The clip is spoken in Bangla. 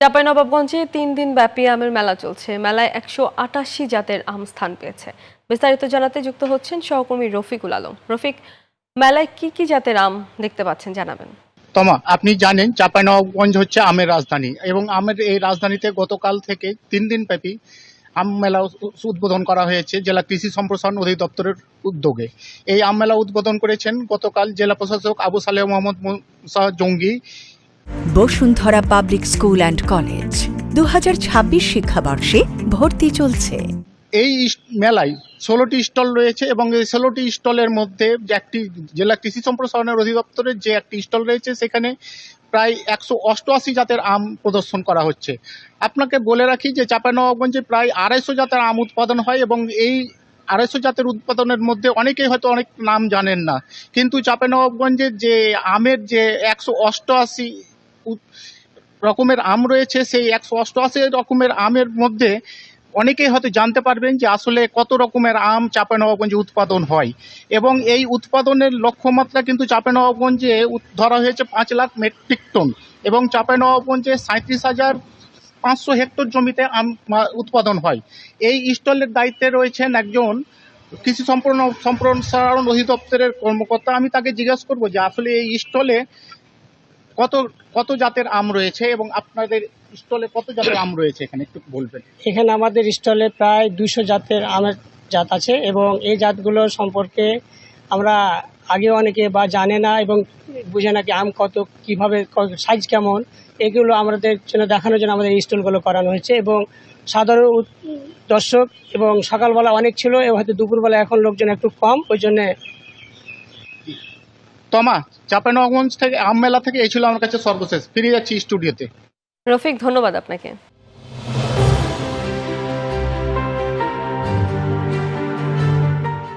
চাঁপাইনবাবগঞ্জে ৩ দিন ব্যাপী আমের মেলা চলছে। মেলায় ১৮৮ জাতের আম স্থান পেয়েছে। বিস্তারিত জানাতে যুক্ত হচ্ছেন সহকর্মী রফিকুল আলম। রফিক, মেলায় কি কি জাতের আম দেখতে পাচ্ছেন জানাবেন। তমা, আপনি জানেন চাঁপাইনবাবগঞ্জ হচ্ছে আমের রাজধানী এবং আমের এই রাজধানীতে গতকাল থেকে ৩ দিন ব্যাপী আম মেলা উদ্বোধন করা হয়েছে জেলা কৃষি সম্প্রসারণ অধিদপ্তরের উদ্যোগে। এই আম মেলা উদ্বোধন করেছেন গতকাল জেলা প্রশাসক আবু সালেহ মোহাম্মদ মুসা জঙ্গি। Bashundhara public school and college ২০২৬ শিক্ষাবর্ষে ভর্তি চলছে। এই মেলায় ১৬টি স্টল রয়েছে এবং এই ১৬টি স্টলের মধ্যে যে একটি জেলা কৃষি সম্প্রসারণের অধিদপ্তরের যে একটি স্টল রয়েছে সেখানে প্রায় ১৮৮ জাতের আম প্রদর্শন করা হচ্ছে। আপনাকে বলে রাখি যে চাঁপাইনবাবগঞ্জে প্রায় ২৫০ জাতের আম উৎপাদন হয় এবং এই ২৫০ জাতের উৎপাদনের মধ্যে অনেকেই হয়তো অনেক নাম জানেন না, কিন্তু চাঁপাইনবাবগঞ্জের যে আমের যে ১৮৮ রকমের আম রয়েছে সেই ১৮৮ রকমের আমের মধ্যে অনেকেই হয়তো জানতে পারবেন যে আসলে কত রকমের আম চাঁপাইনবাবগঞ্জে উৎপাদন হয় এবং এই উৎপাদনের লক্ষ্যমাত্রা কিন্তু চাঁপাইনবাবগঞ্জে ধরা হয়েছে ৫ লাখ মেট্রিক টন এবং চাঁপাইনবাবগঞ্জে ৩৭,৫০০ হেক্টর জমিতে আম উৎপাদন হয়। এই স্টলের দায়িত্বে রয়েছেন একজন কৃষি সম্প্রসারণ অধিদপ্তরের কর্মকর্তা। আমি তাকে জিজ্ঞেস করব যে আসলে এই স্টলে কত কত জাতের আম রয়েছে এবং আপনাদের স্টলে কত জাতের আম রয়েছে এখানে একটু বলবেন। এখানে আমাদের স্টলে প্রায় ২০০ জাতের আমের জাত আছে এবং এই জাতগুলো সম্পর্কে আমরা আগে অনেকে বা জানে না এবং বুঝে না কি আম কত, কীভাবে, সাইজ কেমন, এগুলো আমাদের জন্য দেখানোর জন্য আমাদের এই স্টলগুলো করানো হয়েছে এবং সাধারণ দর্শক এবং সকালবেলা অনেক ছিল এবং হয়তো দুপুরবেলা এখন লোকজন একটু কম, ওই জন্যে। তমা, চাঁপাইনবাবগঞ্জ থেকে আম মেলা থেকে এই ছিল আমার কাছে সর্বশেষ। ফিরে যাচ্ছি স্টুডিওতে। রফিক, ধন্যবাদ আপনাকে।